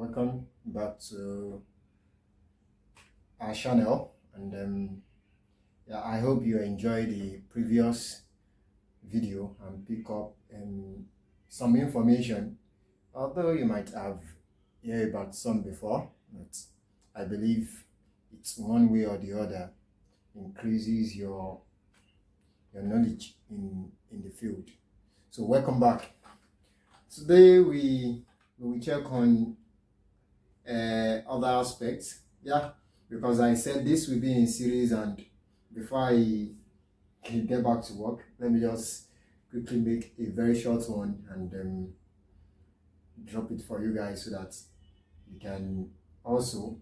welcome back to our channel. And I hope you enjoyed the previous video and pick up some information, although you might have heard about some before, but I believe it's one way or the other increases your knowledge in the field. So welcome back. Today we will check on other aspects, because I said this will be in series, and before I get back to work, let me just quickly make a very short one and drop it for you guys so that you can also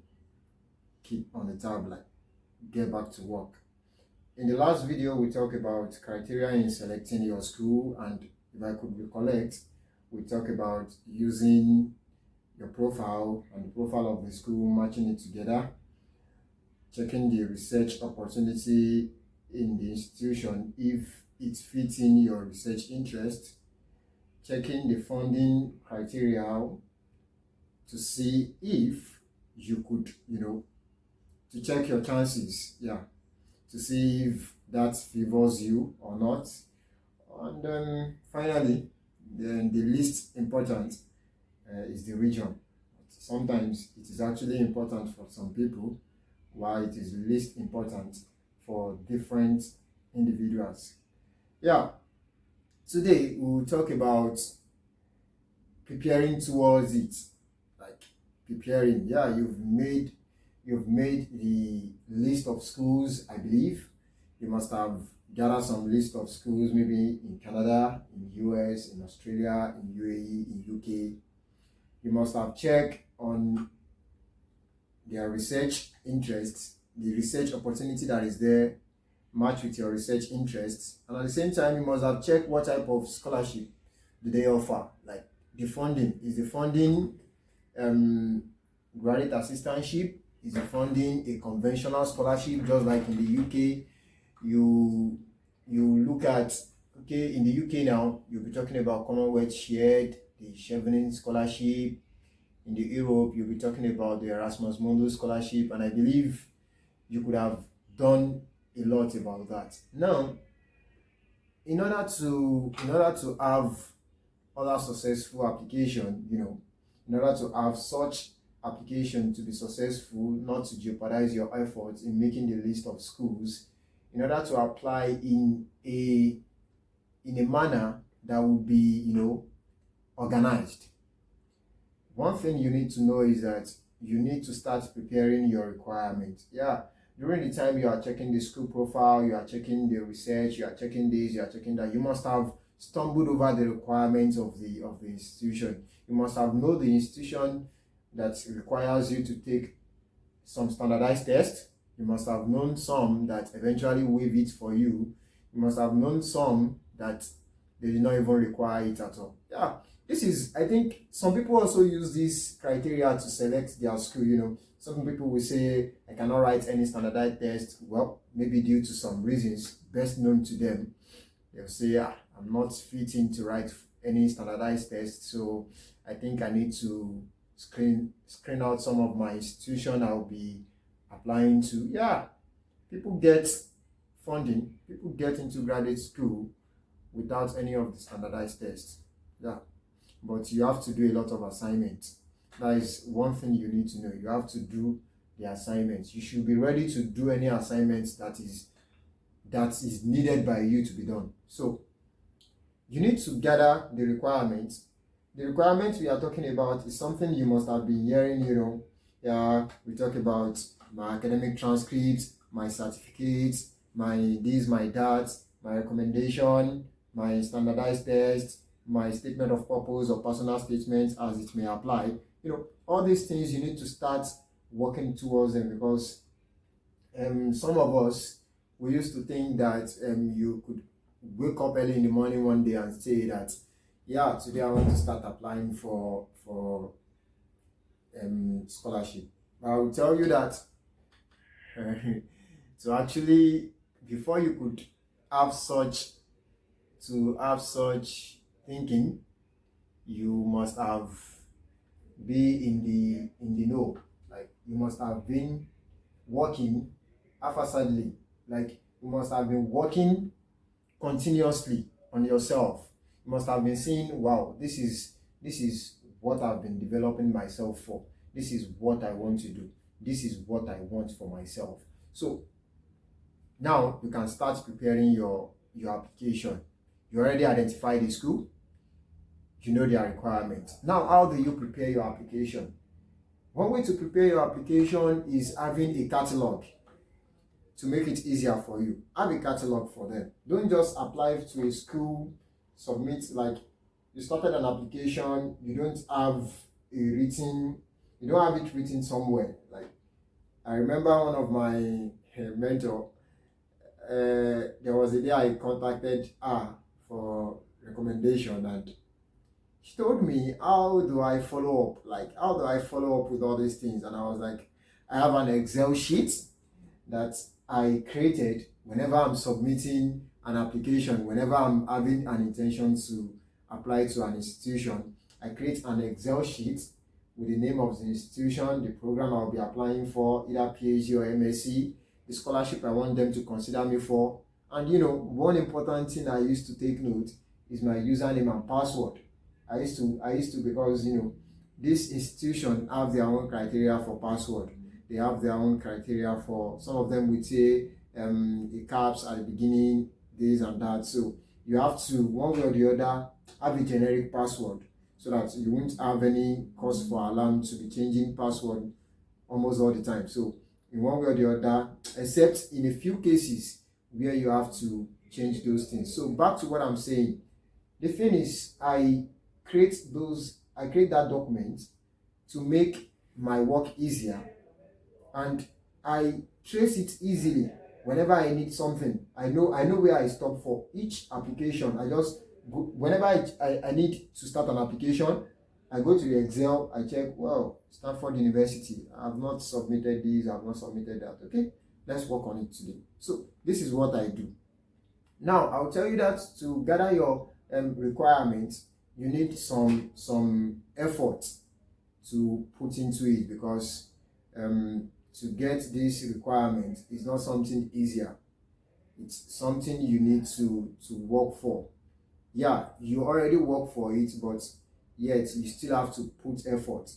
keep on the tab, like get back to work. In the last video we talked about criteria in selecting your school, and if I could recollect, we talked about using your profile and the profile of the school, matching it together, checking the research opportunity in the institution if it fits in your research interest, checking the funding criteria to see if you could, to check your chances, to see if that favors you or not. And finally, then the least important is the region. Sometimes it is actually important for some people, while it is least important for different individuals. Today we'll talk about preparing towards it. Like preparing, you've made the list of schools. I believe you must have gathered some list of schools, maybe in Canada, in US, in Australia, in UAE, in UK. You must have checked on their research interests, the research opportunity that is there, match with your research interests, and at the same time you must have checked what type of scholarship do they offer. Like the funding, is the funding graduate assistantship? Is the funding a conventional scholarship, just like in the UK? You look at, okay, in the UK now you'll be talking about Commonwealth shared, the Chevening scholarship. In the Europe you'll be talking about the Erasmus Mundus scholarship, and I believe you could have done a lot about that. Now, in order to have other successful application, in order to have such application to be successful, not to jeopardize your efforts in making the list of schools, in order to apply in a manner that would be organized, one thing you need to know is that you need to start preparing your requirements. During the time you are checking the school profile, you are checking the research, you are checking this, you are checking that, you must have stumbled over the requirements of the institution. You must have known the institution that requires you to take some standardized tests. You must have known some that eventually waive it for you. You must have known some that they did not even require it at all. This is, I think, some people also use this criteria to select their school. Some people will say, I cannot write any standardized test. Well, maybe due to some reasons best known to them. They'll say, I'm not fitting to write any standardized test, so I think I need to screen out some of my institution I'll be applying to. People get funding, people get into graduate school without any of the standardized tests. But you have to do a lot of assignments. That is one thing you need to know. You have to do the assignments. You should be ready to do any assignments that is needed by you to be done. So you need to gather the requirements. The requirements we are talking about is something you must have been hearing. We talk about my academic transcripts, my certificates, my this, my that, my recommendation, my standardized test, my statement of purpose or personal statements as it may apply. All these things you need to start working towards them, because some of us, we used to think that you could wake up early in the morning one day and say that, today I want to start applying for scholarship. I will tell you that so actually, before you could have such thinking, you must have be in the know. Like you must have been working haphazardly. Like you must have been working continuously on yourself. You must have been saying, wow, this is what I've been developing myself for. This is what I want to do. This is what I want for myself. So now you can start preparing your application. You already identified the school, you know their requirements. Now, how do you prepare your application? One way to prepare your application is having a catalog to make it easier for you. Have a catalog for them. Don't just apply to a school, submit, like you started an application, you don't have you don't have it written somewhere. Like I remember one of my mentor, there was a day I contacted her for recommendation, and she told me, how do I follow up? Like, how do I follow up with all these things? And I was like, I have an Excel sheet that I created whenever I'm submitting an application, whenever I'm having an intention to apply to an institution. I create an Excel sheet with the name of the institution, the program I'll be applying for, either PhD or MSc, the scholarship I want them to consider me for. And one important thing I used to take note is my username and password. I used to because this institution have their own criteria for password. They have their own criteria for, some of them would say the caps at the beginning, this and that. So you have to, one way or the other, have a generic password so that you won't have any cause for alarm to be changing password almost all the time. So in one way or the other, except in a few cases where you have to change those things. So back to what I'm saying. The thing is, I create that document to make my work easier, and I trace it easily whenever I need something. I know where I stop for each application. I just go, whenever I need to start an application, I go to the Excel, I check, well, Stanford University, I have not submitted this, I have not submitted that. Okay, let's work on it today. So this is what I do. Now I'll tell you that to gather your requirements, you need some effort to put into it, because to get this requirement is not something easier. It's something you need to work for. Yeah, you already work for it, but yet you still have to put effort.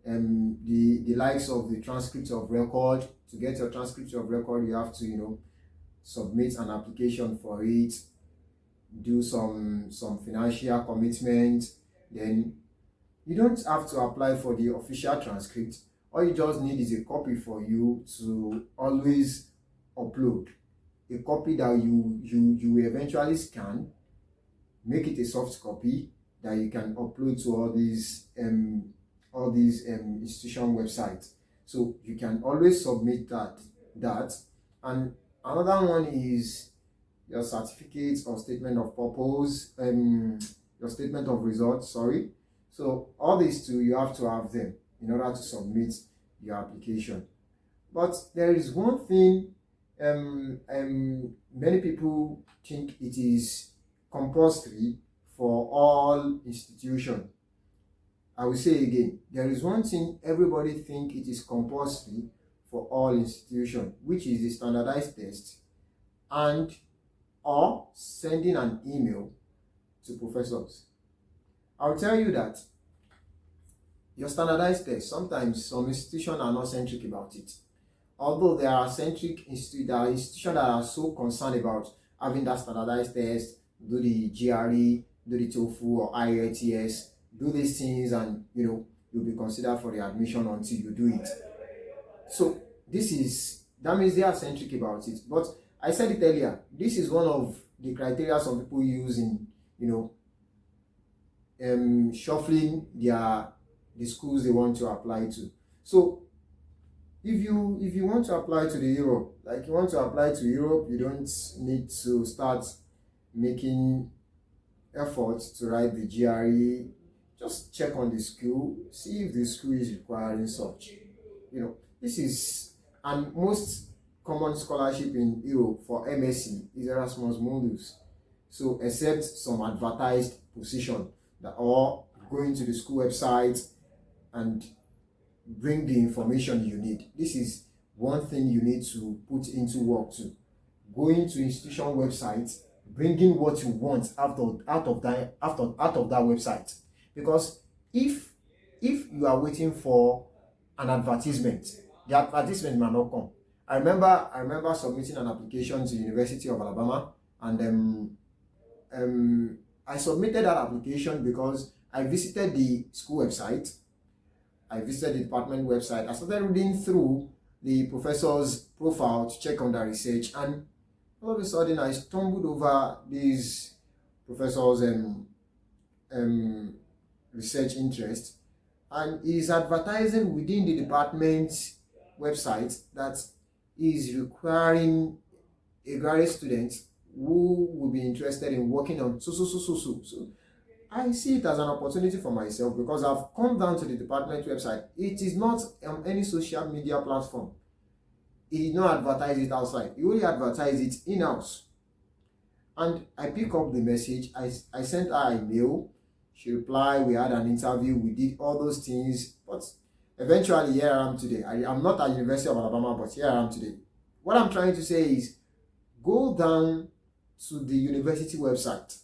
The likes of the transcript of record. To get your transcript of record, you have to submit an application for it, do some financial commitment. Then you don't have to apply for the official transcript. All you just need is a copy for you to always upload, a copy that you eventually scan, make it a soft copy that you can upload to all these institution websites. So you can always submit that. And another one is your certificate or statement of purpose, your statement of results, sorry. So all these two, you have to have them in order to submit your application. But there is one thing, many people think it is compulsory for all institutions. I will say again, there is one thing everybody think it is compulsory for all institutions, which is the standardized test and or sending an email to professors. I'll tell you that your standardized test, sometimes some institutions are not centric about it. Although there are institutions that are so concerned about having that standardized test, do the GRE, do the TOEFL or IELTS, do these things, and you'll be considered for the admission until you do it. So that means they are centric about it. But I said it earlier, this is one of the criteria some people use in shuffling the schools they want to apply to. So if you want to apply to the Europe, like you want to apply to Europe, you don't need to start making efforts to write the GRE. Just check on the school, see if the school is requiring such. This is, and most common scholarship in Europe for MSc is Erasmus Mundus. So except some advertised position that, or going to the school website, and bring the information you need. This is one thing you need to put into work too. Going to institution websites, bringing what you want out of that website. Because if you are waiting for an advertisement, the advertisement might not come. I remember submitting an application to the University of Alabama, and I submitted that application because I visited the school website, I visited the department website, I started reading through the professor's profile to check on their research, and all of a sudden I stumbled over this professor's research interest, and is advertising within the department website that is requiring a graduate student who will be interested in working on so. I see it as an opportunity for myself because I've come down to the department website. It is not on any social media platform. He did not advertise it outside. He only advertised it in-house. And I pick up the message. I sent her a mail. She replied. We had an interview. We did all those things. But eventually, here I am today. I'm not at University of Alabama, but here I am today. What I'm trying to say is, go down to the university website,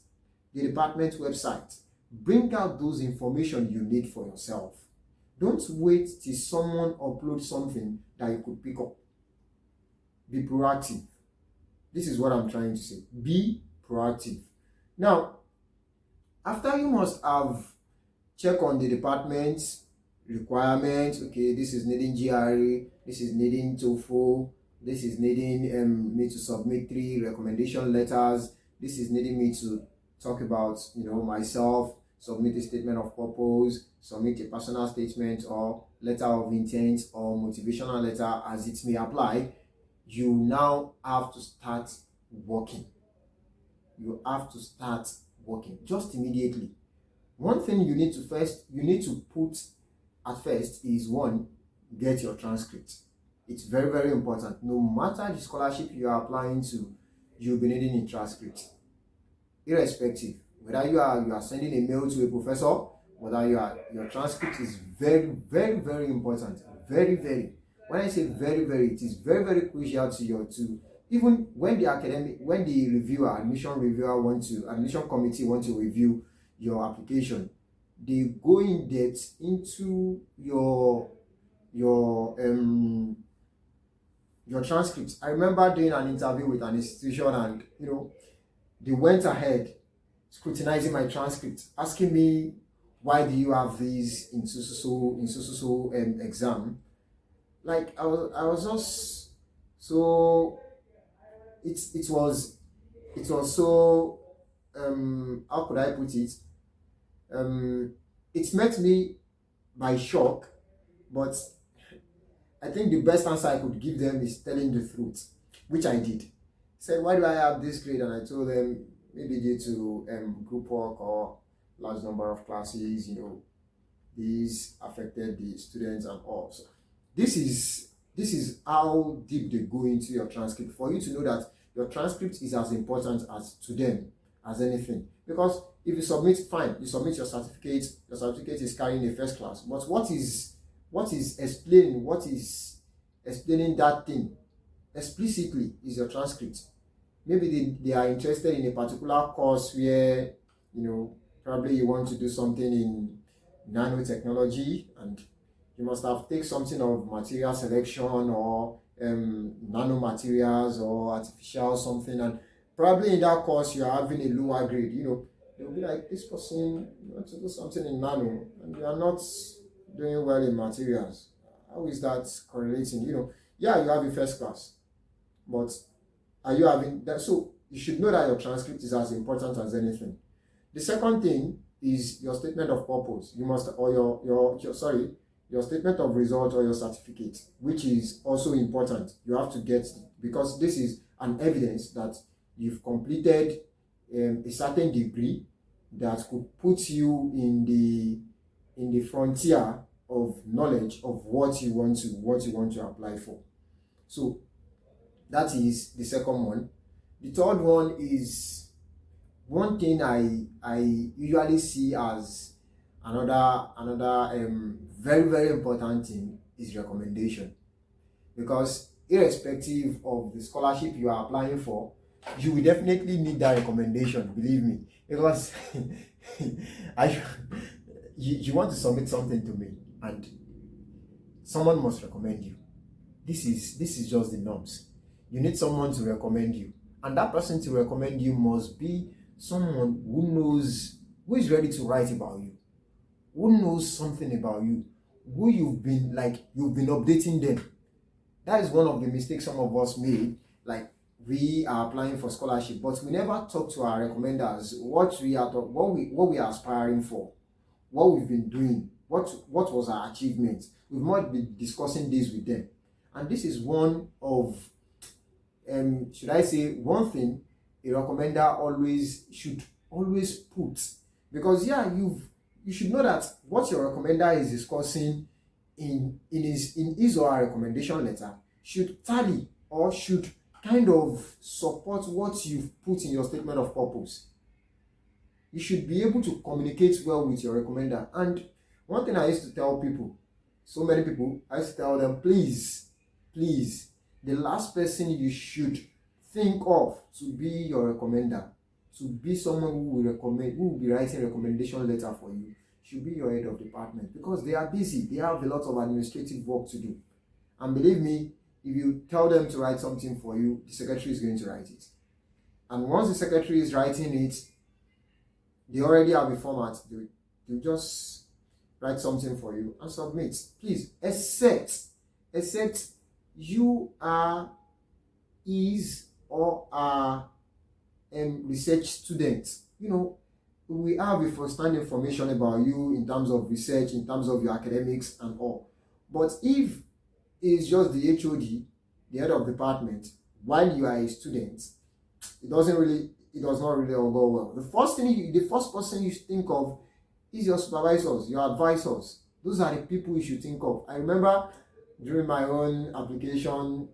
the department website. Bring out those information you need for yourself. Don't wait till someone uploads something that you could pick up. Be proactive. This is what I'm trying to say. Be proactive. Now, after you must have checked on the department's requirements, okay, this is needing GRE, this is needing TOEFL, this is needing me to submit 3 recommendation letters, this is needing me to talk about, myself, submit a statement of purpose, submit a personal statement or letter of intent or motivational letter as it may apply. You now have to start working. You have to start working just immediately. One thing you need to put at first is, one, get your transcript. It's very, very important. No matter the scholarship you are applying to, you'll be needing a transcript. Irrespective, whether you are sending a mail to a professor, whether your transcript is very, very, very important. Very, very. When I say very, very, it is very, very crucial to even when the admission committee want to review your application, they go in depth into your transcripts. I remember doing an interview with an institution, and they went ahead scrutinizing my transcript, asking me, why do you have these in so exam? Like I was just so it was so how could I put it? It met me by shock, but I think the best answer I could give them is telling the truth, which I did. Said, why do I have this grade? And I told them, maybe due to group work or large number of classes, these affected the students and all. So this is how deep they go into your transcript, for you to know that your transcript is as important as to them as anything. Because if you submit, fine, you submit your certificate is carrying a first class. But what is explaining that thing explicitly is your transcript. Maybe they are interested in a particular course where, probably you want to do something in nanotechnology, and you must have taken something of material selection or nanomaterials or artificial something, and probably in that course you are having a lower grade. They'll be like, this person wants to do something in nano and you are not doing well in materials. How is that correlating? Yeah, you have a first class, but are you having that? So you should know that your transcript is as important as anything. The second thing is your statement of purpose. You must, or your statement of result or your certificate, which is also important. You have to get, because this is an evidence that you've completed a certain degree that could put you in the frontier of knowledge of what you want to apply for. So that is the second one. The third one is one thing I usually see as Another very very important thing is recommendation, because irrespective of the scholarship you are applying for, you will definitely need that recommendation, believe me, because I you want to submit something to me and someone must recommend you. This is just the norms. You need someone to recommend you, and that person to recommend you must be someone who is ready to write about you, who knows something about you, who you've been updating them. That is one of the mistakes some of us made. Like, we are applying for scholarship, but we never talk to our recommenders what we are aspiring for, what we've been doing, what was our achievement. We've not been discussing this with them, and this is one of should I say one thing a recommender should always put, because you should know that what your recommender is discussing in his or her recommendation letter should tally or should kind of support what you've put in your statement of purpose. You should be able to communicate well with your recommender. And one thing I used to tell people, so many people, I used to tell them, please, the last person you should think of to be your recommender, to be someone who will be writing a recommendation letter for you, should be your head of department, because they are busy. They have a lot of administrative work to do. And believe me, if you tell them to write something for you, the secretary is going to write it. And once the secretary is writing it, they already have a format. They just write something for you and submit. Please, except you are is or are research students. We have a first-hand information about you in terms of research, in terms of your academics and all. But if it's just the HOD, the head of department, while you are a student, it does not really all go well. The first person you should think of is your supervisors, your advisors. Those are the people you should think of. I remember during my own application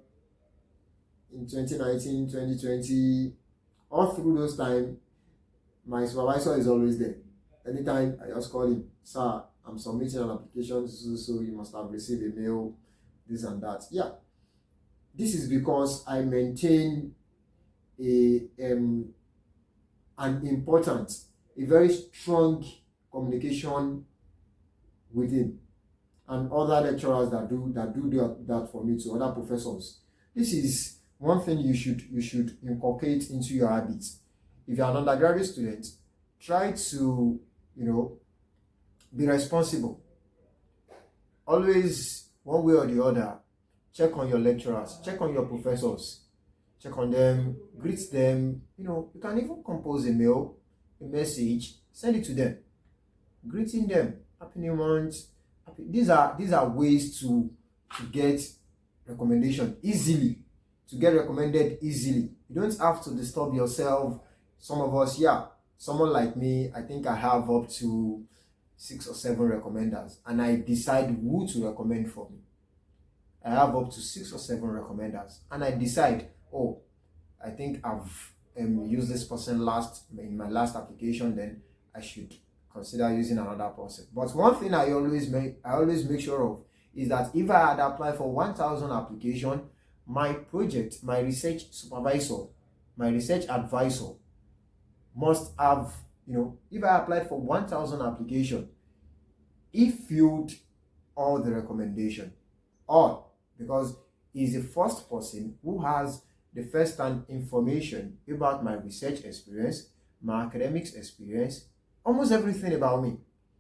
in 2019, 2020, all through those times, my supervisor is always there. Anytime I just call him, sir, I'm submitting an application, so you must have received a mail, this and that. Yeah. This is because I maintain an important, a very strong communication with him and other lecturers that do that for me, to other professors. This is one thing you should inculcate into your habits. If you're an undergraduate student, try to be responsible. Always, one way or the other, check on your lecturers, check on your professors, check on them, greet them. You can even compose a mail, a message, send it to them, greeting them, happy new month. These are ways to get recommendation easily, to get recommended easily. You don't have to disturb yourself. Some of us, someone like me, I think I have up to 6 or 7 recommenders, and I decide who to recommend for me. I have up to 6 or 7 recommenders, and I decide, I think I've used this person in my last application, then I should consider using another person. But one thing I always make sure of is that if I had applied for 1,000 application, my research supervisor, my research advisor must have, if I applied for 1,000 application, he filled all the recommendation, all, because he's the first person who has the first-hand information about my research experience, my academics experience, almost everything about me,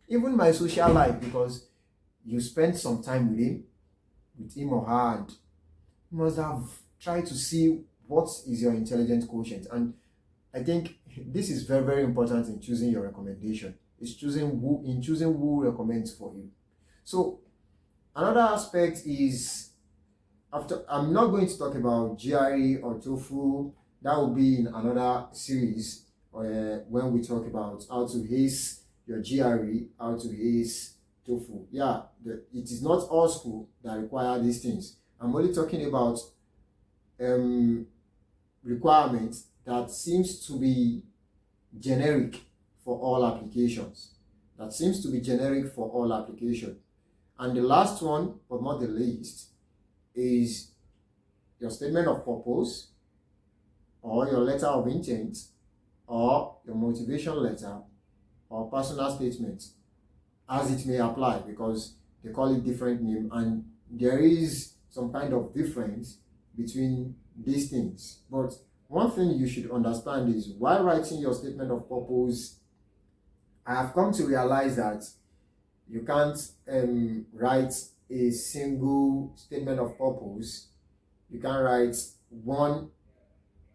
even my social life, because you spend some time with him or her, and you must have tried to see what is your intelligence quotient. And I think this is very, very important in choosing your recommendation. It's choosing who recommends for you. So another aspect is, I'm not going to talk about GRE or TOEFL. That will be in another series when we talk about how to ace your GRE, how to ace TOEFL. It is not all school that require these things. I'm only talking about requirements that seems to be generic for all applications. that seems to be generic for all application. And the last one, but not the least, is your statement of purpose, or your letter of intent, or your motivation letter, or personal statement, as it may apply, because they call it different name, and there is some kind of difference between these things. But one thing you should understand is, while writing your statement of purpose, I have come to realize that you can't write a single statement of purpose. You can't write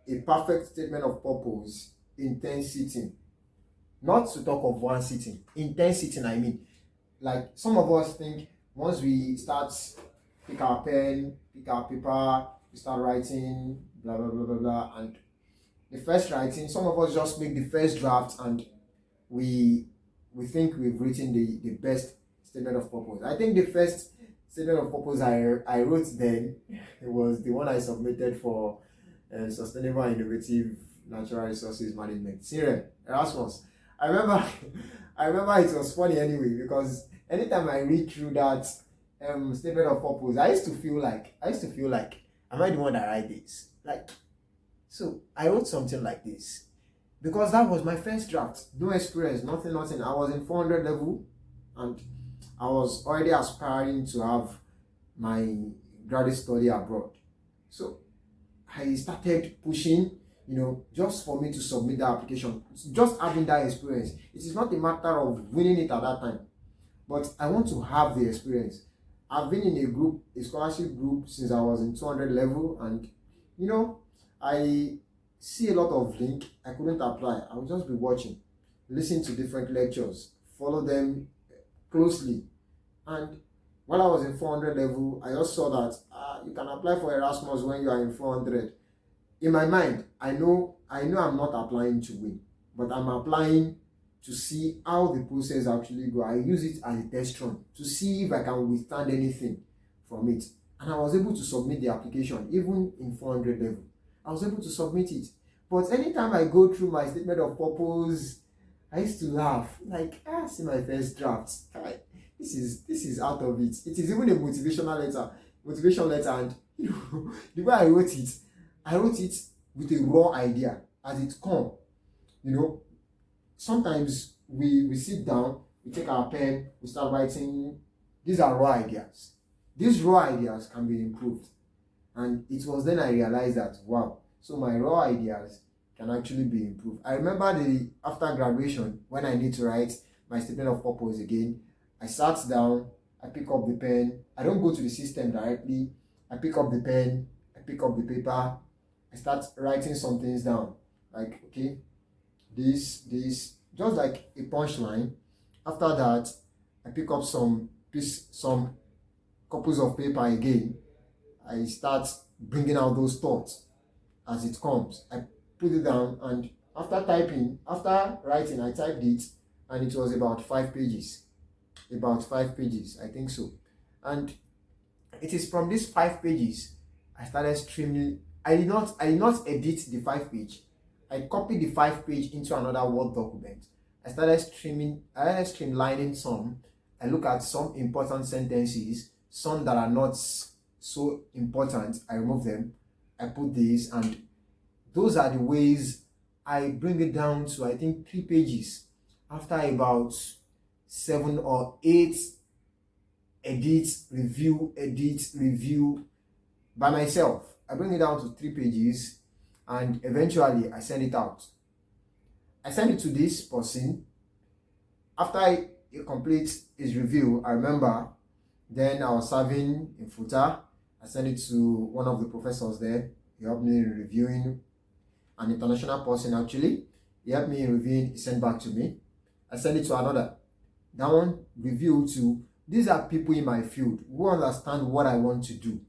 a perfect statement of purpose in 10 sitting. Not to talk of one sitting. In 10 sitting, I mean. Like, some of us think once we start, pick our pen, pick our paper, we start writing, blah, blah, blah, blah, blah. And the first writing, some of us just make the first draft and we think we've written the best statement of purpose. I think the first statement of purpose I wrote then, it was the one I submitted for Sustainable and Innovative Natural Resources Management, CRM, Erasmus. I remember it was funny anyway, because anytime I read through that statement of purpose, I used to feel like, am I the one that write this? Like, so I wrote something like this, because that was my first draft. No experience, nothing. I was in 400 level, and I was already aspiring to have my graduate study abroad. So I started pushing, just for me to submit the application. Just having that experience. It is not a matter of winning it at that time, but I want to have the experience. I've been in a scholarship group since I was in 200 level, and I see a lot of link. I couldn't apply. I would just be watching, listen to different lectures, follow them closely. And while I was in 400 level, I just saw that you can apply for Erasmus when you are in 400. In my mind, I know I'm not applying to win, but I'm applying to see how the process actually go. I use it as a test run to see if I can withstand anything from it. And I was able to submit the application, even in 400 level. I was able to submit it. But anytime I go through my statement of purpose, I used to laugh. Like, see my first draft. This is out of it. It is even a motivation letter, and the way I wrote it with a raw idea as it come. Sometimes we sit down, we take our pen, we start writing. These are raw ideas. These raw ideas can be improved. And it was then I realized that, wow, so my raw ideas can actually be improved. I remember after graduation, when I need to write my statement of purpose again, I sat down, I pick up the pen. I don't go to the system directly. I pick up the pen, I pick up the paper, I start writing some things down. Like, okay, this, just like a punchline. After that, I pick up some couples of paper again. I start bringing out those thoughts as it comes. I put it down, and after writing, I typed it, and it was about 5 pages. I think so. And it is from these 5 pages I started streaming. I did not edit the 5 page. I copied the 5 page into another Word document. I started streamlining some. I look at some important sentences, some that are not so important. I remove them. I put these, and those are the ways I bring it down to, I think, 3 pages. After about 7 or 8 edit, review by myself, I bring it down to 3 pages, and eventually I send it out. I send it to this person. After he completes his review, I remember then I was serving in footer. I sent it to one of the professors there. He helped me in reviewing, an international person actually. He helped me in reviewing, he sent back to me. I sent it to another. That one review to. These are people in my field who understand what I want to do.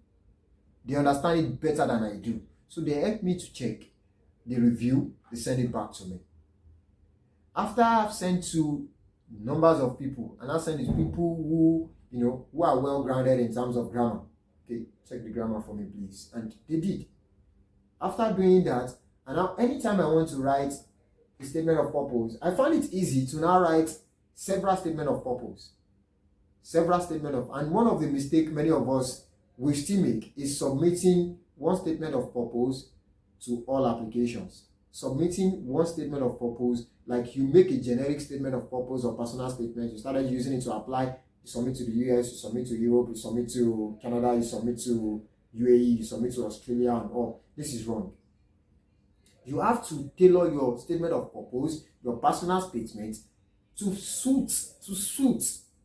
They understand it better than I do. So they help me to check the review, they send it back to me. After I've sent to numbers of people, and I've sent it to people who are well grounded in terms of grammar. Okay, check the grammar for me, please. And they did. After doing that, and now anytime I want to write a statement of purpose, I find it easy to now write several statements of purpose. And one of the mistakes many of us will still make is submitting one statement of purpose to all applications. Submitting one statement of purpose, like you make a generic statement of purpose or personal statement, you started using it to apply, you submit to the US, you submit to Europe, you submit to Canada, you submit to UAE, you submit to Australia and all. This is wrong. You have to tailor your statement of purpose, your personal statement, to suit,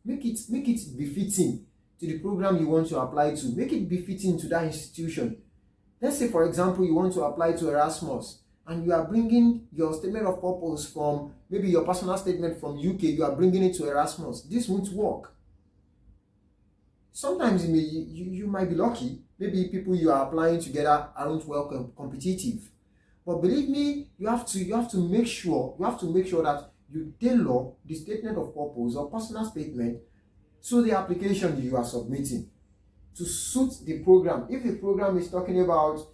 make it befitting to the program you want to apply to, make it befitting to that institution. Let's say, for example, you want to apply to Erasmus, and you are bringing your statement of purpose from, maybe your personal statement from UK, you are bringing it to Erasmus. This won't work. Sometimes you might be lucky. Maybe people you are applying together aren't well competitive. But believe me, you have to make sure that you tailor the statement of purpose or personal statement to the application you are submitting to suit the program. If the program is talking about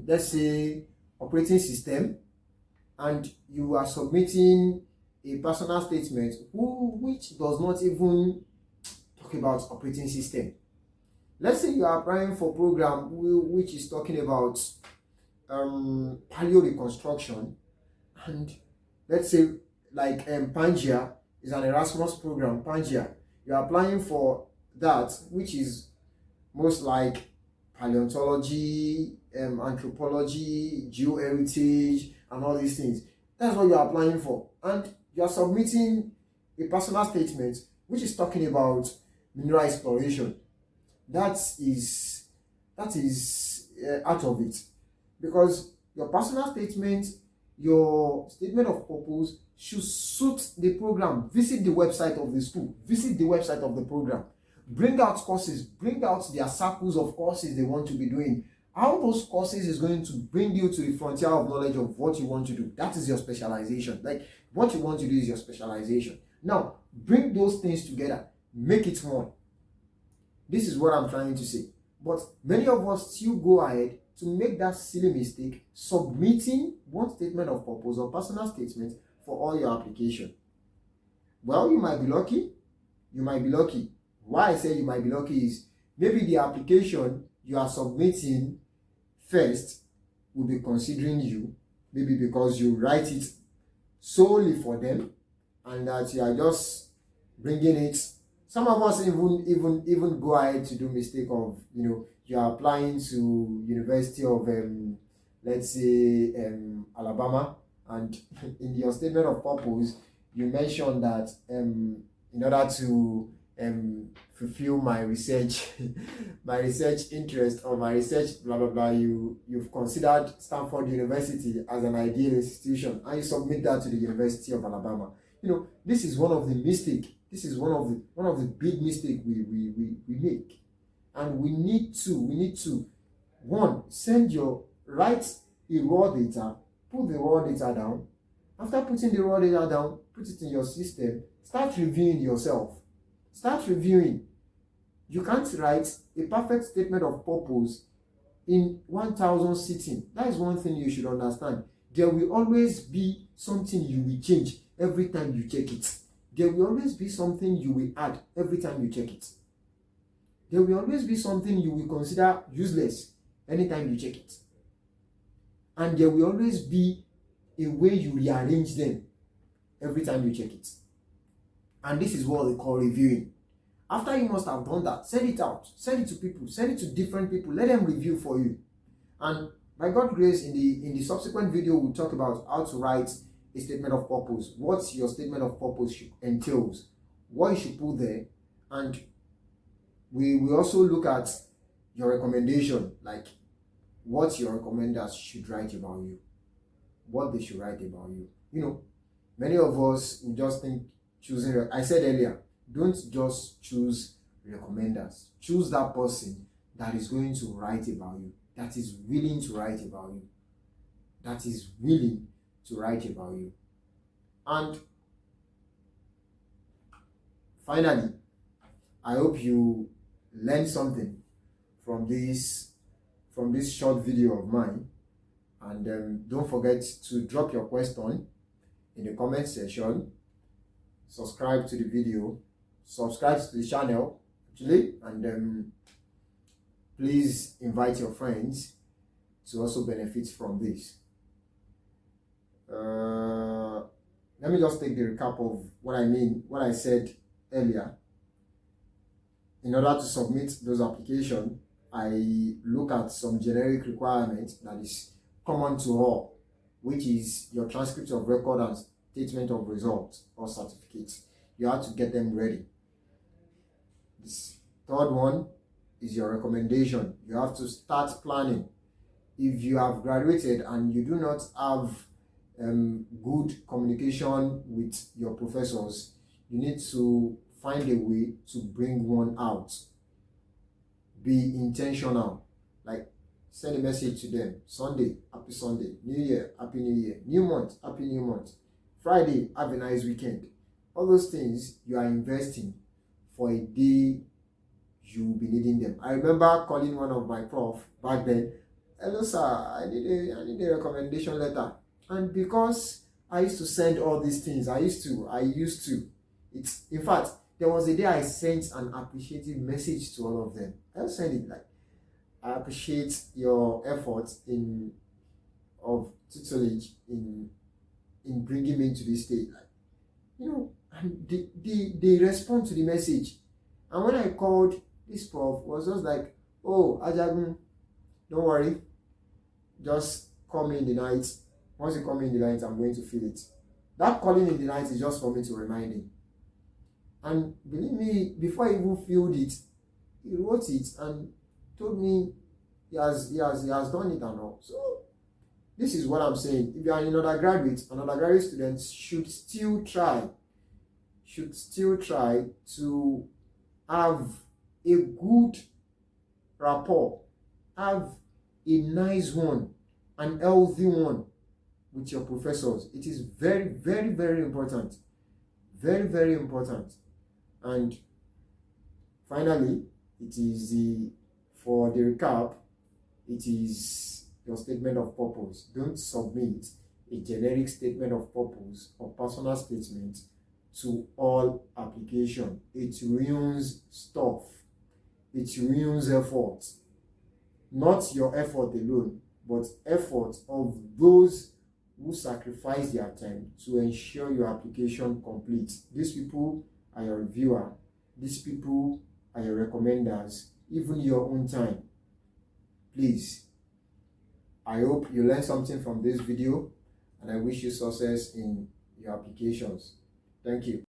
let's say operating system, and you are submitting a personal statement which does not even talk about operating system. Let's say you are applying for a program which is talking about paleo reconstruction, and let's say like Pangea is an Erasmus program. Pangea, you are applying for that, which is most like paleontology, anthropology, geoheritage, and all these things. That's what you are applying for, and you are submitting a personal statement which is talking about mineral exploration. That is out of it, because your personal statement, your statement of purpose should suit the program. Visit the website of the school, visit the website of the program, bring out courses, bring out their circles of courses they want to be doing. How those courses is going to bring you to the frontier of knowledge of what you want to do. That is your specialization. Like, what you want to do is your specialization. Now, bring those things together, make it one. This is what I'm trying to say. But many of us still go ahead to make that silly mistake, submitting one statement of purpose or personal statement for all your application. Well, you might be lucky. You might be lucky. Why I say you might be lucky is maybe the application you are submitting first will be considering you, maybe because you write it solely for them, and that you are just bringing it. Some of us even go ahead to do mistake of, you are applying to University of let's say Alabama, and in your statement of purpose you mentioned that in order to fulfill my research interest, or my research blah blah blah, you've considered Stanford University as an ideal institution, and you submit that to the University of Alabama. This is one of the mistake. This is one of the big mistakes we make, and we need to one, write a raw data, put the raw data down. After putting the raw data down, put it in your system, start reviewing yourself. Start reviewing. You can't write a perfect statement of purpose in 1,000 sitting. That is one thing you should understand. There will always be something you will change every time you check it. There will always be something you will add every time you check it. There will always be something you will consider useless anytime you check it. And there will always be a way you rearrange them every time you check it. And this is what they call reviewing. After you must have done that, send it out, send it to people, send it to different people, let them review for you. And by God's grace, in the subsequent video, we'll talk about how to write a statement of purpose, what your statement of purpose entails, what you should put there, and we will also look at your recommendation, like what your recommenders should write about you, what they should write about you. Many of us will just think choosing, I said earlier, don't just choose recommenders. Choose that person that is going to write about you, that is willing to write about you, that is willing to write about you. And finally, I hope you learned something from this short video of mine. And don't forget to drop your question in the comment section. Subscribe to the video, subscribe to the channel actually, and please invite your friends to also benefit from this. Let me just take the recap of what I said earlier. In order to submit those applications, I look at some generic requirements that is common to all, which is your transcript of record and statement of results or certificates. You have to get them ready. This third one is your recommendation. You have to start planning. If you have graduated and you do not have good communication with your professors, you need to find a way to bring one out. Be intentional. Like, send a message to them. Sunday, happy Sunday. New Year, happy New Year. New month, happy new month. Friday, have a nice weekend. All those things you are investing for a day you will be needing them. I remember calling one of my prof back then. Hello sir, I need a recommendation letter. And because I used to send all these things, I used to. It's, in fact, there was a day I sent an appreciative message to all of them. I'll send it like, I appreciate your efforts of tutelage in bringing me to this state. Like, and they respond to the message. And when I called, this prof was just like, oh, Ajagun, don't worry, just call me in the night. Once you call me in the night, I'm going to feel it. That calling in the night is just for me to remind him. And believe me, before I even filled it, he wrote it and told me he has done it and all. So this is what I'm saying. If you are an undergraduate student should still try to have a good rapport, have a nice one, an healthy one with your professors. It is very, very, very important. Very, very important. And finally, for the recap, it is your statement of purpose. Don't submit a generic statement of purpose or personal statement to all application. It ruins stuff. It ruins effort. Not your effort alone, but effort of those who sacrifice their time to ensure your application complete. These people are your reviewer. These people are your recommenders, even your own time. Please, I hope you learned something from this video, and I wish you success in your applications. Thank you.